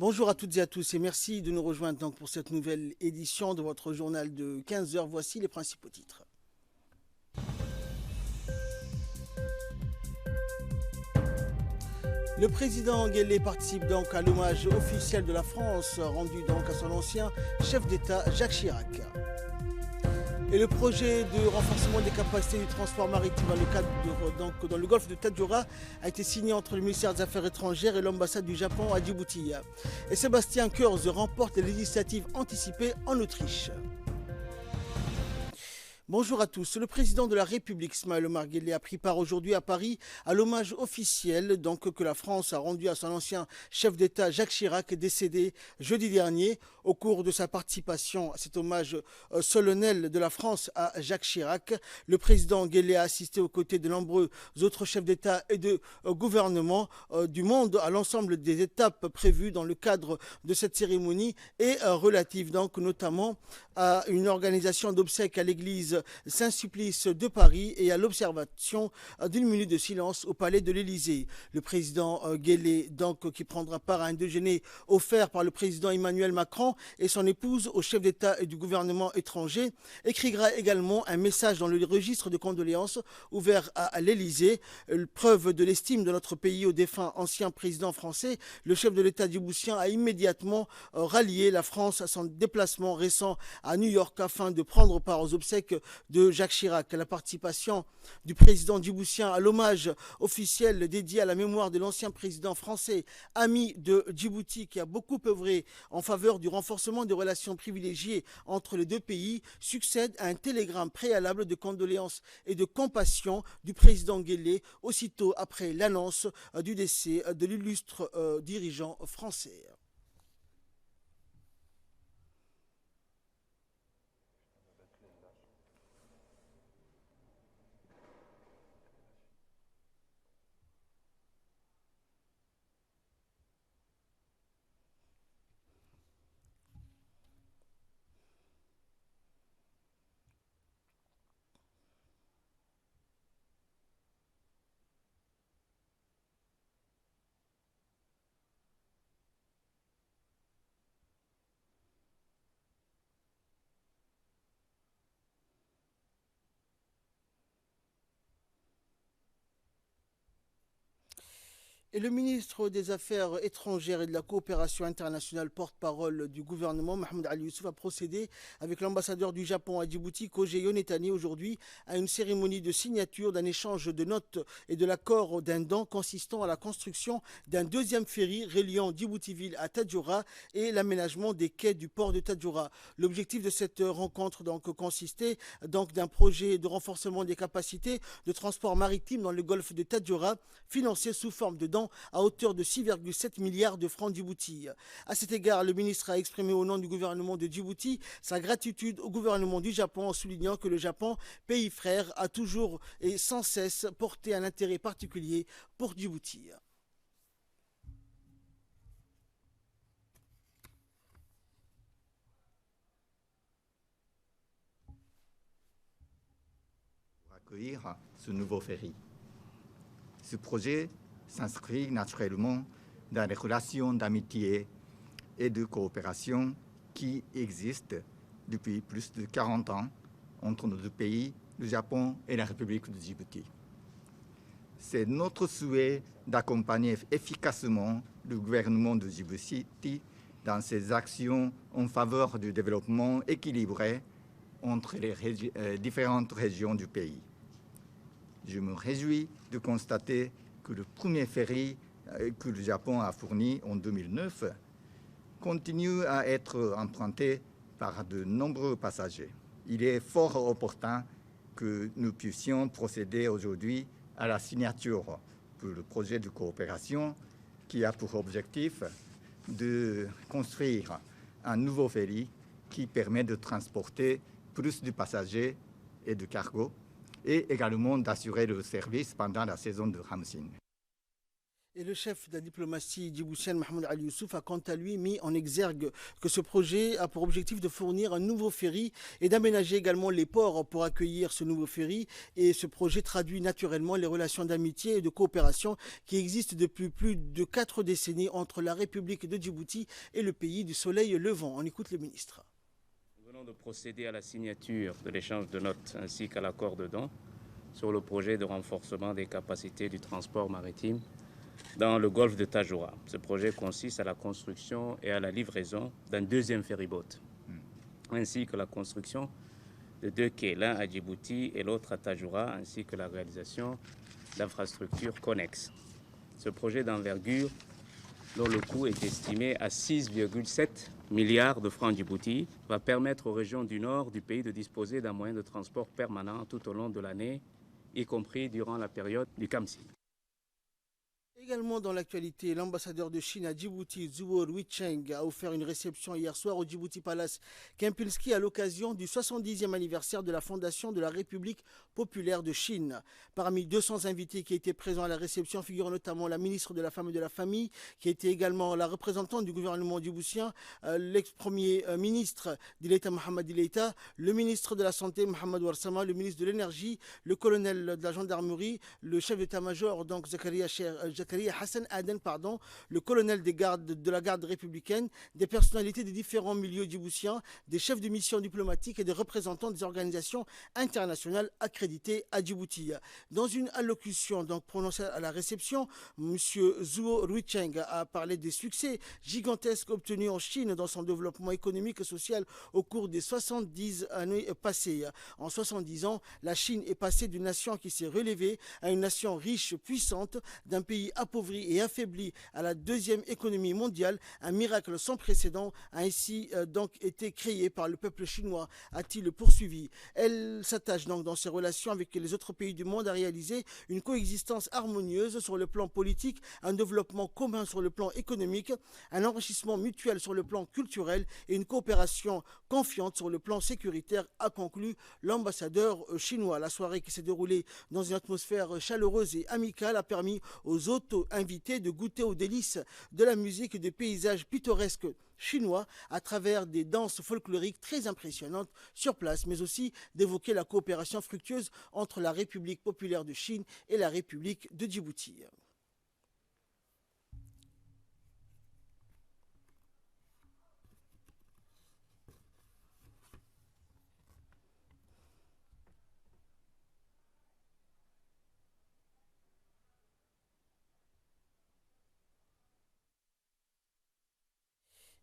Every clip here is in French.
Bonjour à toutes et à tous et merci de nous rejoindre donc pour cette nouvelle édition de votre journal de 15 heures. Voici les principaux titres. Le président Guelleh participe donc à l'hommage officiel de la France rendu donc à son ancien chef d'État Jacques Chirac. Et le projet de renforcement des capacités du transport maritime dans le golfe de Tadjoura a été signé entre le ministère des Affaires étrangères et l'ambassade du Japon à Djibouti. Et Sébastien Kurz remporte les législatives anticipées en Autriche. Bonjour à tous. Le président de la République, Ismaël Omar Guelleh, a pris part aujourd'hui à Paris à l'hommage officiel que la France a rendu à son ancien chef d'État Jacques Chirac, décédé jeudi dernier. Au cours de sa participation à cet hommage solennel de la France à Jacques Chirac, le président Guelleh a assisté aux côtés de nombreux autres chefs d'État et de gouvernement du monde à l'ensemble des étapes prévues dans le cadre de cette cérémonie et relative donc notamment à une organisation d'obsèques à l'église Saint-Sulpice de Paris et à l'observation d'une minute de silence au palais de l'Élysée. Le président Guelleh, donc, qui prendra part à un déjeuner offert par le président Emmanuel Macron et son épouse au chef d'État et du gouvernement étranger, écrira également un message dans le registre de condoléances ouvert à l'Élysée. Preuve de l'estime de notre pays au défunt ancien président français, le chef de l'État djiboutien a immédiatement rallié la France à son déplacement récent à New York afin de prendre part aux obsèques de Jacques Chirac. La participation du président djiboutien à l'hommage officiel dédié à la mémoire de l'ancien président français, ami de Djibouti, qui a beaucoup œuvré en faveur du renforcement des relations privilégiées entre les deux pays, succède à un télégramme préalable de condoléances et de compassion du président Guelleh aussitôt après l'annonce du décès de l'illustre dirigeant français. Et le ministre des Affaires étrangères et de la coopération internationale, porte-parole du gouvernement, Mohamed Ali Youssouf, a procédé avec l'ambassadeur du Japon à Djibouti, Koji Yonetani, aujourd'hui à une cérémonie de signature d'un échange de notes et de l'accord d'un don consistant à la construction d'un deuxième ferry reliant Djibouti-Ville à Tadjoura et l'aménagement des quais du port de Tadjoura. L'objectif de cette rencontre consistait d'un projet de renforcement des capacités de transport maritime dans le golfe de Tadjoura, financé sous forme de dons à hauteur de 6,7 milliards de francs Djibouti. À cet égard, le ministre a exprimé au nom du gouvernement de Djibouti sa gratitude au gouvernement du Japon en soulignant que le Japon, pays frère, a toujours et sans cesse porté un intérêt particulier pour Djibouti. Pour accueillir ce nouveau ferry. Ce projet s'inscrit naturellement dans les relations d'amitié et de coopération qui existent depuis plus de 40 ans entre nos deux pays, le Japon et la République de Djibouti. C'est notre souhait d'accompagner efficacement le gouvernement de Djibouti dans ses actions en faveur du développement équilibré entre les différentes régions du pays. Je me réjouis de constater que le premier ferry que le Japon a fourni en 2009 continue à être emprunté par de nombreux passagers. Il est fort opportun que nous puissions procéder aujourd'hui à la signature pour le projet de coopération qui a pour objectif de construire un nouveau ferry qui permet de transporter plus de passagers et de cargo et également d'assurer le service pendant la saison de Hamsin. Et le chef de la diplomatie djiboutienne, Mohamed Ali Youssouf, a quant à lui mis en exergue que ce projet a pour objectif de fournir un nouveau ferry et d'aménager également les ports pour accueillir ce nouveau ferry. Et ce projet traduit naturellement les relations d'amitié et de coopération qui existent depuis plus de 4 décennies entre la République de Djibouti et le pays du soleil levant. On écoute le ministre. Nous venons de procéder à la signature de l'échange de notes ainsi qu'à l'accord de don sur le projet de renforcement des capacités du transport maritime dans le golfe de Tajoura. Ce projet consiste à la construction et à la livraison d'un deuxième ferryboat, ainsi que la construction de 2 quais, l'un à Djibouti et l'autre à Tajoura, ainsi que la réalisation d'infrastructures connexes. Ce projet d'envergure, dont le coût est estimé à 6,7 milliards de francs Djibouti, va permettre aux régions du nord du pays de disposer d'un moyen de transport permanent tout au long de l'année, y compris durant la période du Kamsi. Également dans l'actualité, l'ambassadeur de Chine à Djibouti, Zhuo Ruicheng, a offert une réception hier soir au Djibouti Palace Kempinski à l'occasion du 70e anniversaire de la fondation de la République populaire de Chine. Parmi 200 invités qui étaient présents à la réception figurent notamment la ministre de la Femme et de la Famille, qui était également la représentante du gouvernement djiboutien, l'ex-premier ministre d'Ileïta Mohamed Ileïta, le ministre de la Santé Mohamed Warsama, le ministre de l'Énergie, le colonel de la gendarmerie, le chef d'état-major donc Zakaria Hassan Aden, le colonel de la garde républicaine, des personnalités des différents milieux djiboutiens, des chefs de mission diplomatiques et des représentants des organisations internationales accréditées à Djibouti. Dans une allocution donc prononcée à la réception, M. Zhuo Ruicheng a parlé des succès gigantesques obtenus en Chine dans son développement économique et social au cours des 70 années passées. En 70 ans, la Chine est passée d'une nation qui s'est relevée à une nation riche, puissante, d'un pays appauvri et affaibli à la deuxième économie mondiale. Un miracle sans précédent a ainsi donc été créé par le peuple chinois, a-t-il poursuivi. Elle s'attache donc dans ses relations avec les autres pays du monde à réaliser une coexistence harmonieuse sur le plan politique, un développement commun sur le plan économique, un enrichissement mutuel sur le plan culturel et une coopération confiante sur le plan sécuritaire, a conclu l'ambassadeur chinois. La soirée qui s'est déroulée dans une atmosphère chaleureuse et amicale a permis aux autres invités de goûter aux délices de la musique et des paysages pittoresques chinois à travers des danses folkloriques très impressionnantes sur place, mais aussi d'évoquer la coopération fructueuse entre la République populaire de Chine et la République de Djibouti.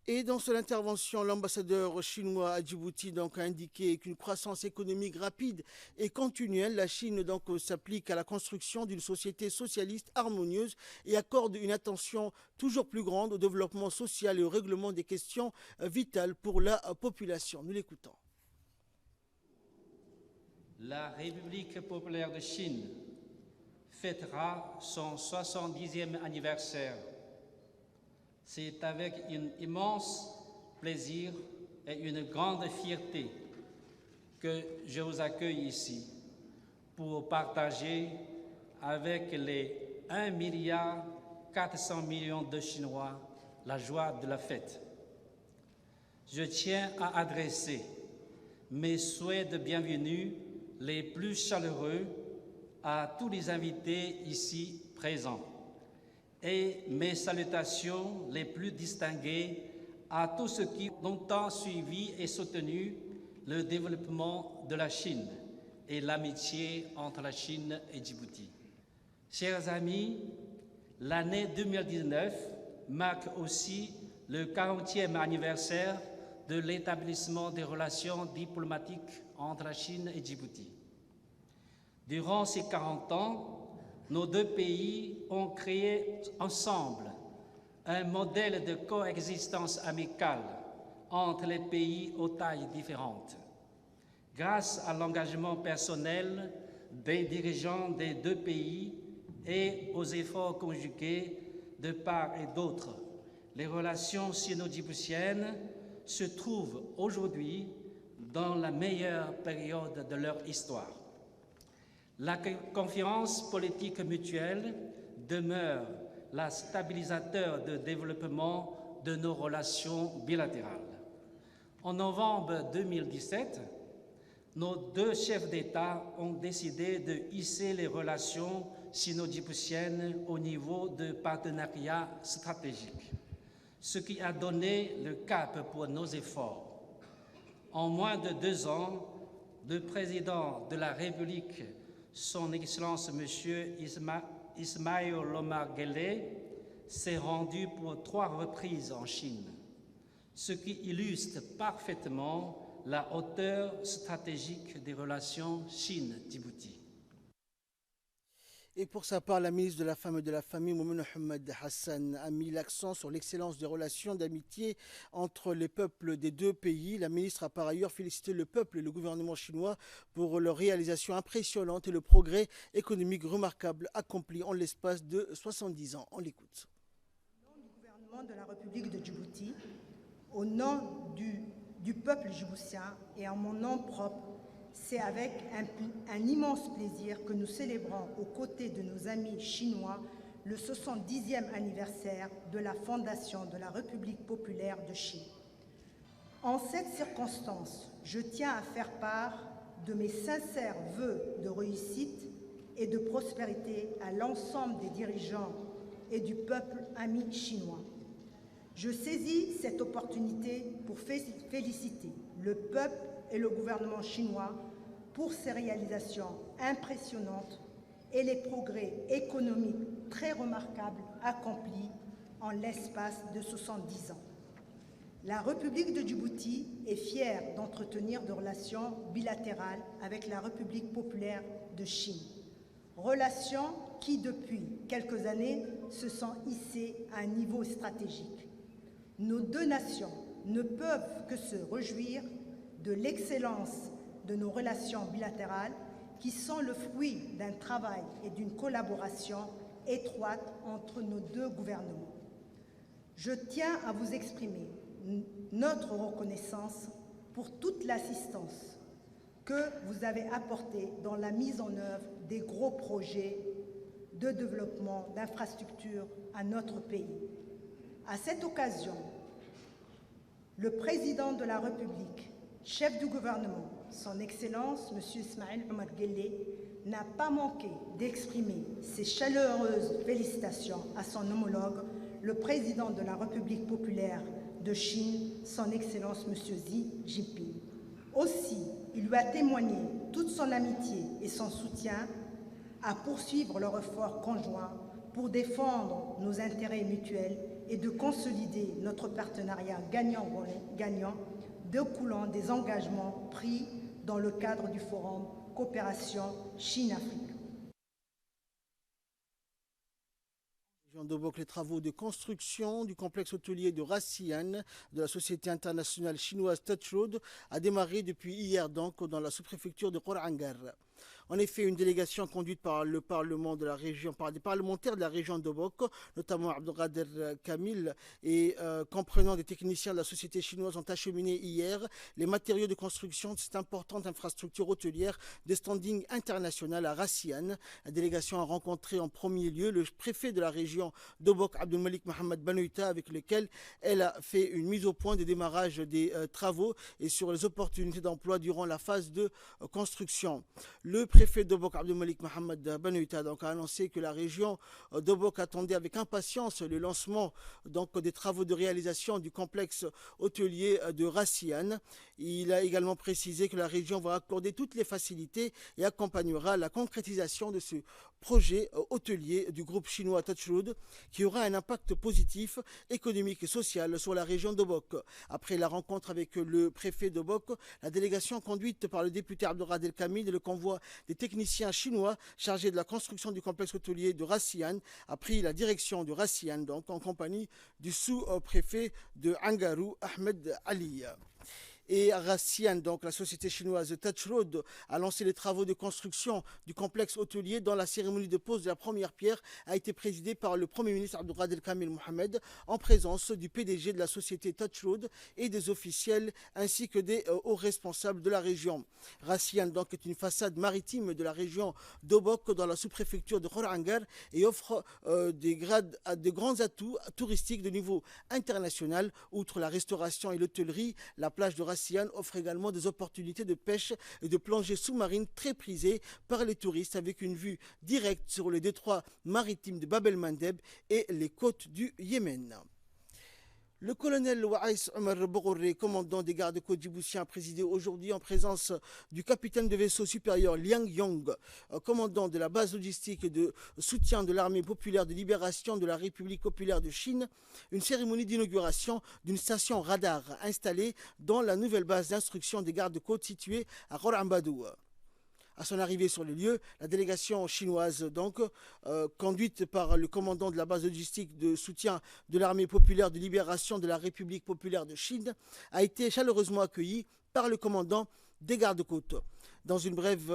Et dans son intervention, l'ambassadeur chinois à Djibouti donc, a indiqué qu'une croissance économique rapide et continuelle, la Chine donc s'applique à la construction d'une société socialiste harmonieuse et accorde une attention toujours plus grande au développement social et au règlement des questions vitales pour la population. Nous l'écoutons. La République populaire de Chine fêtera son 70e anniversaire. C'est avec un immense plaisir et une grande fierté que je vous accueille ici pour partager avec les 1,4 milliard de Chinois la joie de la fête. Je tiens à adresser mes souhaits de bienvenue les plus chaleureux à tous les invités ici présents et mes salutations les plus distinguées à tous ceux qui ont longtemps suivi et soutenu le développement de la Chine et l'amitié entre la Chine et Djibouti. Chers amis, l'année 2019 marque aussi le 40e anniversaire de l'établissement des relations diplomatiques entre la Chine et Djibouti. Durant ces 40 ans, nos deux pays ont créé ensemble un modèle de coexistence amicale entre les pays aux tailles différentes. Grâce à l'engagement personnel des dirigeants des deux pays et aux efforts conjugués de part et d'autre, les relations sino-djiboutiennes se trouvent aujourd'hui dans la meilleure période de leur histoire. La confiance politique mutuelle demeure la stabilisateur de développement de nos relations bilatérales. En novembre 2017, nos deux chefs d'État ont décidé de hisser les relations sino-djiboutiennes au niveau de partenariat stratégique, ce qui a donné le cap pour nos efforts. En moins de 2 ans, le président de la République, son Excellence M. Ismaïl Omar Guelleh, s'est rendu pour 3 reprises en Chine, ce qui illustre parfaitement la hauteur stratégique des relations Chine-Djibouti. Et pour sa part, la ministre de la Femme et de la Famille, Moumen Mohamed Hassan, a mis l'accent sur l'excellence des relations d'amitié entre les peuples des deux pays. La ministre a par ailleurs félicité le peuple et le gouvernement chinois pour leur réalisation impressionnante et le progrès économique remarquable accompli en l'espace de 70 ans. On l'écoute. Au nom du gouvernement de la République de Djibouti, au nom du peuple djiboutien et en mon nom propre, c'est avec un immense plaisir que nous célébrons aux côtés de nos amis chinois le 70e anniversaire de la fondation de la République populaire de Chine. En cette circonstance, je tiens à faire part de mes sincères vœux de réussite et de prospérité à l'ensemble des dirigeants et du peuple ami chinois. Je saisis cette opportunité pour féliciter le peuple et le gouvernement chinois pour ces réalisations impressionnantes et les progrès économiques très remarquables accomplis en l'espace de 70 ans. La République de Djibouti est fière d'entretenir des relations bilatérales avec la République populaire de Chine, relations qui, depuis quelques années, se sont hissées à un niveau stratégique. Nos deux nations ne peuvent que se réjouir de l'excellence de nos relations bilatérales qui sont le fruit d'un travail et d'une collaboration étroite entre nos deux gouvernements. Je tiens à vous exprimer notre reconnaissance pour toute l'assistance que vous avez apportée dans la mise en œuvre des gros projets de développement d'infrastructures à notre pays. À cette occasion, le président de la République, chef du gouvernement, son Excellence, M. Ismaïl Omar Guelleh, n'a pas manqué d'exprimer ses chaleureuses félicitations à son homologue, le président de la République populaire de Chine, son Excellence, M. Xi Jinping. Aussi, il lui a témoigné toute son amitié et son soutien à poursuivre leur effort conjoint pour défendre nos intérêts mutuels et de consolider notre partenariat gagnant-gagnant découlant des engagements pris dans le cadre du Forum Coopération Chine-Afrique. Les travaux de construction du complexe hôtelier de Ras Xi-An de la société internationale chinoise Touch Road a démarré depuis hier donc dans la sous-préfecture de Khorangar. En effet, une délégation conduite par le Parlement de la région, par des parlementaires de la région d'Obok, notamment Abdelkader Kamil, et comprenant des techniciens de la société chinoise, ont acheminé hier les matériaux de construction de cette importante infrastructure hôtelière de standing international à Ras Xi-An. La délégation a rencontré en premier lieu le préfet de la région d'Obok, Abdelmalik Mohamed Banoïta, avec lequel elle a fait une mise au point de démarrage des travaux et sur les opportunités d'emploi durant la phase de construction. Le préfet d'Obok, Abdelmalik Mohamed Banoïta, a annoncé que la région d'Obok attendait avec impatience le lancement des travaux de réalisation du complexe hôtelier de Ras Xi-An. Il a également précisé que la région va accorder toutes les facilités et accompagnera la concrétisation de ce projet hôtelier du groupe chinois Touch Road qui aura un impact positif économique et social sur la région d'Obok. Après la rencontre avec le préfet d'Obok, la délégation conduite par le député Abdelkader Kamil et le convoi des techniciens chinois chargés de la construction du complexe hôtelier de Ras Xi-An a pris la direction de Ras Xi-An, en compagnie du sous-préfet de Angarou, Ahmed Ali. Et Rassian, donc la société chinoise Touch Road, a lancé les travaux de construction du complexe hôtelier dont la cérémonie de pose de la première pierre a été présidée par le Premier ministre Abdelkader Kamil Mohamed en présence du PDG de la société Touch Road et des officiels ainsi que des hauts responsables de la région. Rassian donc est une façade maritime de la région d'Obok dans la sous-préfecture de Khorangar et offre de grands atouts touristiques de niveau international. Outre la restauration et l'hôtellerie, la plage de Rassian offre également des opportunités de pêche et de plongée sous-marine très prisées par les touristes avec une vue directe sur le détroit maritime de Bab el-Mandeb et les côtes du Yémen. Le colonel Waïs Omar Bogouré, commandant des gardes-côtes djiboutiens, a présidé aujourd'hui en présence du capitaine de vaisseau supérieur Liang Yong, commandant de la base logistique de soutien de l'armée populaire de libération de la République populaire de Chine, une cérémonie d'inauguration d'une station radar installée dans la nouvelle base d'instruction des gardes-côtes située à Khor-Ambadou. À son arrivée sur les lieux, la délégation chinoise, donc, conduite par le commandant de la base logistique de soutien de l'armée populaire de libération de la République populaire de Chine, a été chaleureusement accueillie par le commandant des gardes-côtes. Dans une brève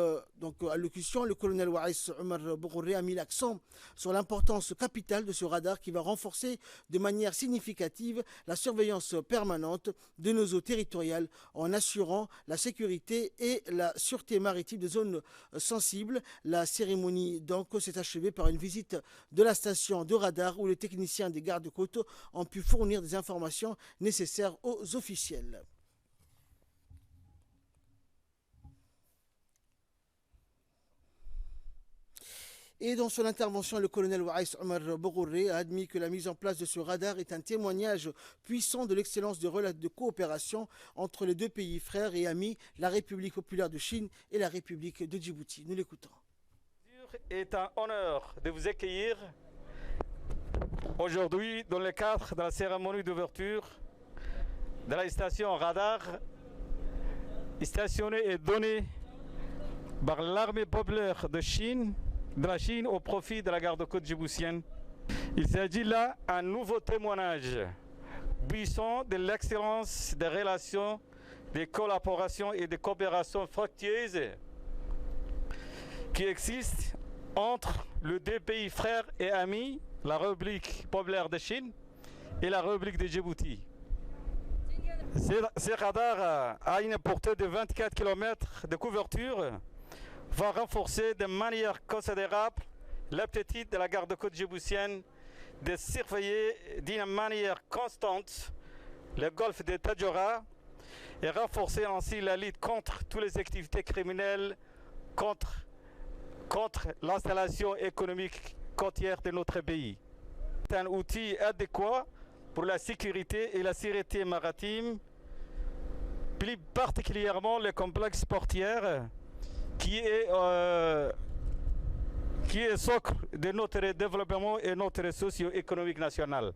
allocution, le colonel Waïs Omar Bogouré a mis l'accent sur l'importance capitale de ce radar qui va renforcer de manière significative la surveillance permanente de nos eaux territoriales en assurant la sécurité et la sûreté maritime des zones sensibles. La cérémonie s'est achevée par une visite de la station de radar où les techniciens des gardes-côtes ont pu fournir des informations nécessaires aux officiels. Et dans son intervention, le colonel Waïs Omar Bogouré a admis que la mise en place de ce radar est un témoignage puissant de l'excellence de coopération entre les deux pays frères et amis, la République populaire de Chine et la République de Djibouti. Nous l'écoutons. C'est un honneur de vous accueillir aujourd'hui dans le cadre de la cérémonie d'ouverture de la station radar stationnée et donnée par l'armée populaire de la Chine au profit de la garde-côte djiboutienne. Il s'agit là d'un nouveau témoignage puissant de l'excellence des relations, des collaborations et des coopérations fructueuses qui existent entre les deux pays frères et amis, la République populaire de Chine et la République de Djibouti. Ce radar a une portée de 24 km de couverture, va renforcer de manière considérable l'aptitude de la garde-côte djiboutienne de surveiller d'une manière constante le golfe de Tadjoura et renforcer ainsi la lutte contre toutes les activités criminelles, contre l'installation économique côtière de notre pays. C'est un outil adéquat pour la sécurité et la sûreté maritime, plus particulièrement le complexe portuaire qui est socle de notre développement et notre socio-économique national.